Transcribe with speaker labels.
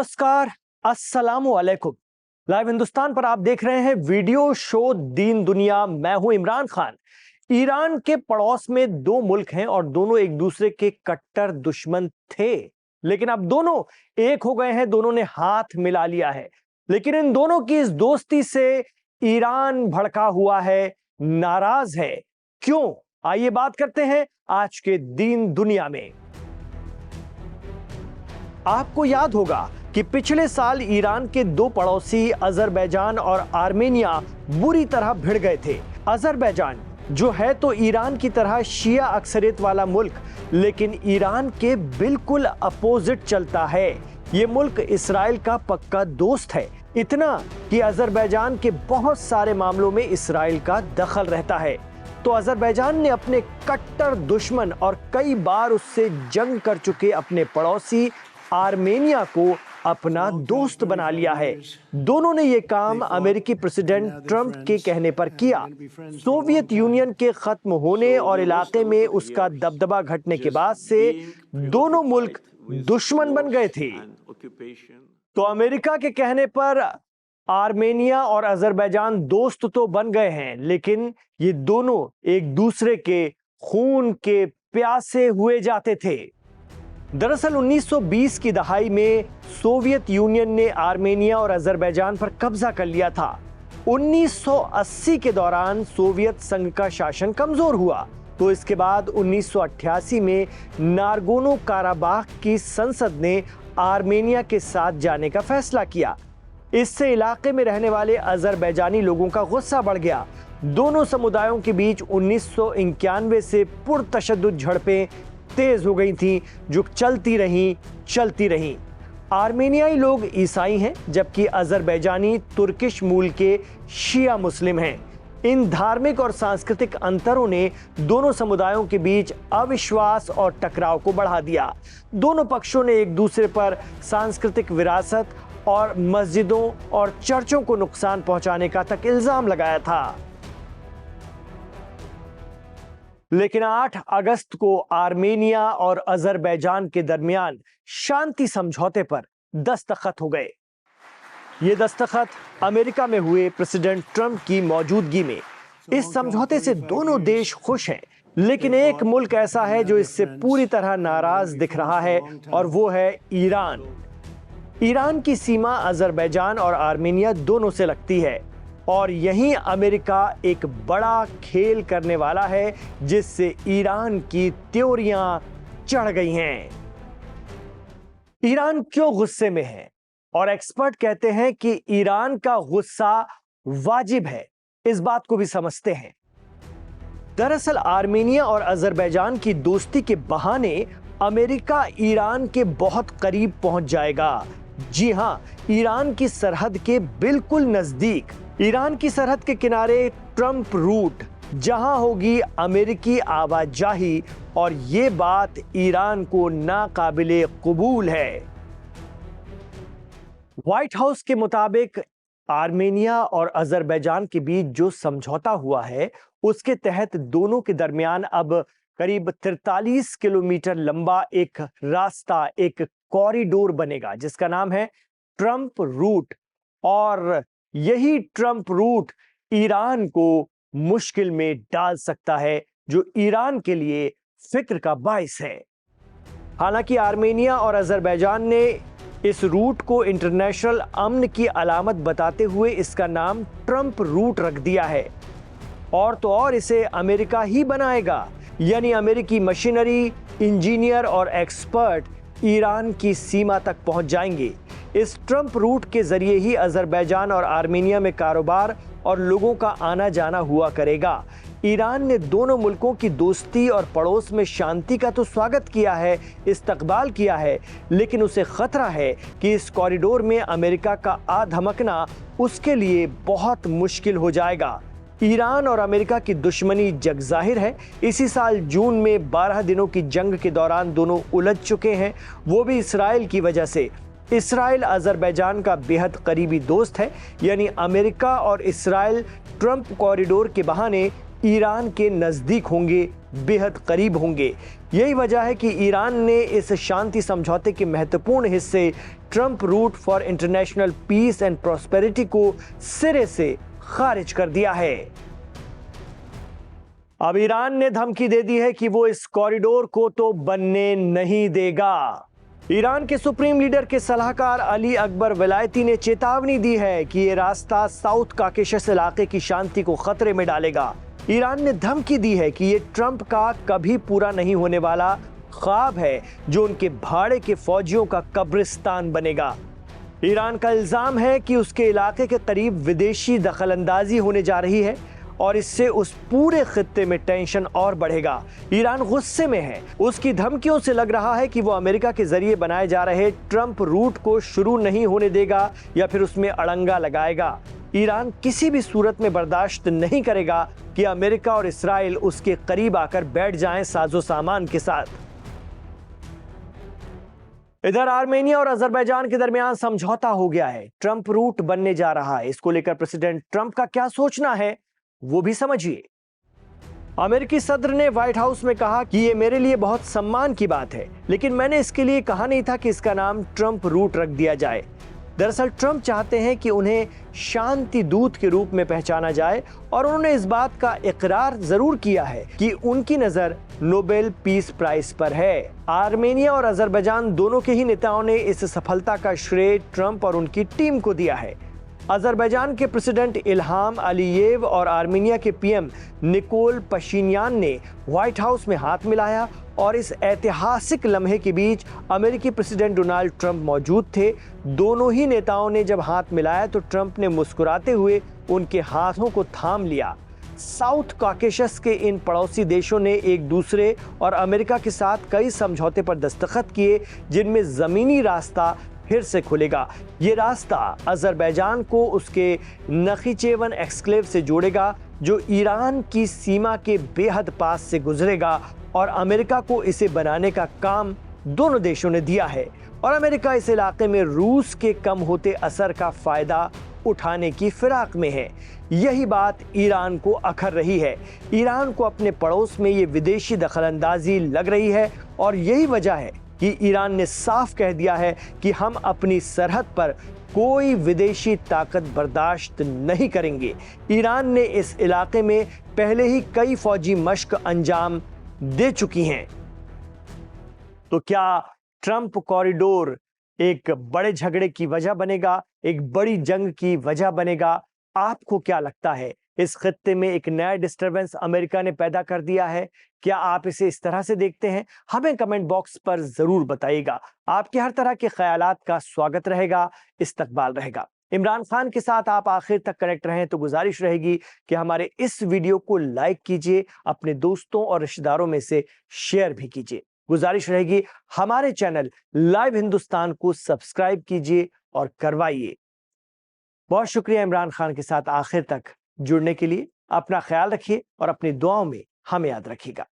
Speaker 1: नमस्कार, अस्सलामु अलैकुम। लाइव हिंदुस्तान पर आप देख रहे हैं वीडियो शो दीन दुनिया। मैं हूं इमरान खान। ईरान के पड़ोस में दो मुल्क हैं और दोनों एक दूसरे के कट्टर दुश्मन थे, लेकिन अब दोनों एक हो गए हैं, दोनों ने हाथ मिला लिया है। लेकिन इन दोनों की इस दोस्ती से ईरान भड़का हुआ है, नाराज है। क्यों? आइए बात करते हैं आज के दीन दुनिया में। आपको याद होगा कि पिछले साल ईरान के दो पड़ोसी अजरबैजान और आर्मेनिया बुरी तरह भिड़ गए थे। अजरबैजान जो है तो ईरान की तरह शिया अक्सरियत वाला मुल्क, लेकिन ईरान के बिल्कुल अपोजिट चलता है। ये मुल्क इस्राइल का पक्का दोस्त है, इतना कि अजरबैजान के बहुत सारे मामलों में इस्राइल का दखल रहता है। तो अजरबैजान ने अपने कट्टर दुश्मन और कई बार उससे जंग कर चुके अपने पड़ोसी आर्मेनिया को अपना दोस्त बना लिया है। दोनों ने यह काम अमेरिकी प्रेसिडेंट ट्रंप के कहने पर किया। सोवियत यूनियन के खत्म होने और इलाके में उसका दबदबा घटने के बाद से दोनों मुल्क दुश्मन बन गए थे। तो अमेरिका के कहने पर आर्मेनिया और अजरबैजान दोस्त तो बन गए हैं, लेकिन ये दोनों एक दूसरे के खून के प्यासे हुए जाते थे। दरअसल 1920 की दहाई में सोवियत यूनियन ने आर्मेनिया और अजरबैजान पर कब्जा कर लिया था। 1980 के दौरान सोवियत संघ का शासन कमजोर हुआ, तो इसके बाद 1988 में नारगोनो काराबाख की संसद ने आर्मेनिया के साथ जाने का फैसला किया। इससे इलाके में रहने वाले अजरबैजानी लोगों का गुस्सा बढ़ गया। दोनों समुदायों के बीच 1991 से पुरतशद्दुद झड़पें तेज हो गई थी, जो चलती रहीं। आर्मेनियाई लोग ईसाई हैं, जबकि अजरबैजानी तुर्किश मूल के शिया मुस्लिम हैं। इन धार्मिक और सांस्कृतिक अंतरों ने दोनों समुदायों के बीच अविश्वास और टकराव को बढ़ा दिया। दोनों पक्षों ने एक दूसरे पर सांस्कृतिक विरासत और मस्जिदों और चर्चों को नुकसान पहुंचाने का तक इल्जाम लगाया था। लेकिन 8 अगस्त को आर्मेनिया और अजरबैजान के दरमियान शांति समझौते पर दस्तखत हो गए। ये दस्तखत अमेरिका में हुए प्रेसिडेंट ट्रंप की मौजूदगी में। इस समझौते से दोनों देश खुश हैं, लेकिन एक मुल्क ऐसा है जो इससे पूरी तरह नाराज दिख रहा है, और वो है ईरान। ईरान की सीमा अजरबैजान और आर्मेनिया दोनों से लगती है, और यहीं अमेरिका एक बड़ा खेल करने वाला है, जिससे ईरान की त्योरियां चढ़ गई हैं। ईरान क्यों गुस्से में है? और एक्सपर्ट कहते हैं कि ईरान का गुस्सा वाजिब है। इस बात को भी समझते हैं। दरअसल आर्मेनिया और अजरबैजान की दोस्ती के बहाने अमेरिका ईरान के बहुत करीब पहुंच जाएगा। जी हां, ईरान की सरहद के बिल्कुल नजदीक, ईरान की सरहद के किनारे ट्रंप रूट, जहां होगी अमेरिकी आवाजाही, और ये बात ईरान को नाकाबिले कबूल है। व्हाइट हाउस के मुताबिक आर्मेनिया और अजरबैजान के बीच जो समझौता हुआ है, उसके तहत दोनों के दरमियान अब करीब 43 किलोमीटर लंबा एक रास्ता, एक कॉरिडोर बनेगा, जिसका नाम है ट्रंप रूट। और यही ट्रंप रूट ईरान को मुश्किल में डाल सकता है, जो ईरान के लिए फिक्र का बाइस है। हालांकि आर्मेनिया और अजरबैजान ने इस रूट को इंटरनेशनल अमन की अलामत बताते हुए इसका नाम ट्रंप रूट रख दिया है, और तो और इसे अमेरिका ही बनाएगा। यानी अमेरिकी मशीनरी, इंजीनियर और एक्सपर्ट ईरान की सीमा तक पहुंच जाएंगे। इस ट्रंप रूट के जरिए ही अजरबैजान और आर्मेनिया में कारोबार और लोगों का आना जाना हुआ करेगा। ईरान ने दोनों मुल्कों की दोस्ती और पड़ोस में शांति का तो स्वागत किया है, इस्तकबाल किया है, लेकिन उसे खतरा है कि इस कॉरिडोर में अमेरिका का आ धमकना उसके लिए बहुत मुश्किल हो जाएगा। ईरान और अमेरिका की दुश्मनी जग जाहिर है। इसी साल जून में 12 दिनों की जंग के दौरान दोनों उलझ चुके हैं, वो भी इसराइल की वजह से। इसराइल अजरबैजान का बेहद करीबी दोस्त है, यानी अमेरिका और इसराइल ट्रंप कॉरिडोर के बहाने ईरान के नजदीक होंगे, बेहद करीब होंगे। यही वजह है कि ईरान ने इस शांति समझौते के महत्वपूर्ण हिस्से Trump route for international peace and prosperity को सिरे से खारिज कर दिया है। अब ईरान ने धमकी दे दी है कि वो इस कॉरिडोर को तो बनने नहीं देगा। ईरान के सुप्रीम लीडर के सलाहकार अली अकबर विलायती ने चेतावनी दी है कि ये रास्ता साउथ काकेशस इलाके की शांति को खतरे में डालेगा। ईरान ने धमकी दी है कि ये ट्रंप का कभी पूरा नहीं होने वाला ख्वाब है जो उनके भाड़े के फौजियों का कब्रिस्तान बनेगा। ईरान का इल्जाम है कि उसके इलाके के करीब विदेशी दखलंदाजी होने जा रही है और इससे उस पूरे खित्ते में टेंशन और बढ़ेगा। ईरान गुस्से में है। उसकी धमकियों से लग रहा है कि वो अमेरिका के जरिए बनाए जा रहे ट्रंप रूट को शुरू नहीं होने देगा या फिर उसमें अड़ंगा लगाएगा। ईरान किसी भी सूरत में बर्दाश्त नहीं करेगा कि अमेरिका और इस्राइल उसके करीब आकर बैठ जाएं साजो सामान के साथ। इधर आर्मेनिया और अजरबैजान के दरमियान समझौता हो गया है। ट्रंप रूट बनने जा रहा है। इसको लेकर प्रेसिडेंट ट्रंप का क्या सोचना है वो भी समझिए। अमेरिकी सदर ने व्हाइट हाउस में कहा कि ये मेरे लिए बहुत सम्मान की बात है, लेकिन मैंने इसके लिए कहा नहीं था कि इसका नाम ट्रंप रूट रख दिया जाए। दरअसल ट्रंप चाहते हैं कि उन्हें शांति दूत के रूप में पहचाना जाए और उन्होंने इस बात का इकरार जरूर किया है कि उनकी नजर नोबेल पीस प्राइज पर है। आर्मेनिया और अजरबैजान दोनों के ही नेताओं ने इस सफलता का श्रेय ट्रंप और उनकी टीम को दिया है। अजरबैजान के प्रेसिडेंट इल्हाम अलीयेव और आर्मेनिया के पीएम निकोल पशिन्यान ने व्हाइट हाउस में हाथ मिलाया और इस ऐतिहासिक लम्हे के बीच अमेरिकी प्रेसिडेंट डोनाल्ड ट्रंप मौजूद थे। दोनों ही नेताओं ने जब हाथ मिलाया तो ट्रंप ने मुस्कुराते हुए उनके हाथों को थाम लिया। साउथ कॉकेशस के इन पड़ोसी देशों ने एक दूसरे और अमेरिका के साथ कई समझौते पर दस्तखत किए जिनमें जमीनी रास्ता फिर से खुलेगा। ये रास्ता अजरबैजान को उसके नखीचेवन एक्सक्लेव से जोड़ेगा जो ईरान की सीमा के बेहद पास से गुजरेगा और अमेरिका को इसे बनाने का काम दोनों देशों ने दिया है और अमेरिका इस इलाके में रूस के कम होते असर का फायदा उठाने की फिराक में है। यही बात ईरान को अखर रही है। ईरान को अपने पड़ोस में ये विदेशी दखलंदाजी लग रही है और यही वजह है कि ईरान ने साफ कह दिया है कि हम अपनी सरहद पर कोई विदेशी ताकत बर्दाश्त नहीं करेंगे। ईरान ने इस इलाके में पहले ही कई फौजी मश्क अंजाम दे चुकी हैं। तो क्या ट्रंप कॉरिडोर एक बड़े झगड़े की वजह बनेगा, एक बड़ी जंग की वजह बनेगा? आपको क्या लगता है? इस खित्ते में एक नया डिस्टरबेंस अमेरिका ने पैदा कर दिया है। क्या आप इसे इस तरह से देखते हैं? हमें कमेंट बॉक्स पर जरूर बताइएगा। आपके हर तरह के ख्यालात का स्वागत रहेगा, इस्तकबाल रहेगा। इमरान खान के साथ आप आखिर तक कनेक्ट रहें तो गुजारिश रहेगी कि हमारे इस वीडियो को लाइक कीजिए, अपने दोस्तों और रिश्तेदारों में से शेयर भी कीजिए। गुजारिश रहेगी हमारे चैनल लाइव हिंदुस्तान को सब्सक्राइब कीजिए और करवाइए। बहुत शुक्रिया इमरान खान के साथ आखिर तक जुड़ने के लिए। अपना ख्याल रखिए और अपनी दुआओं में हमें याद रखिएगा।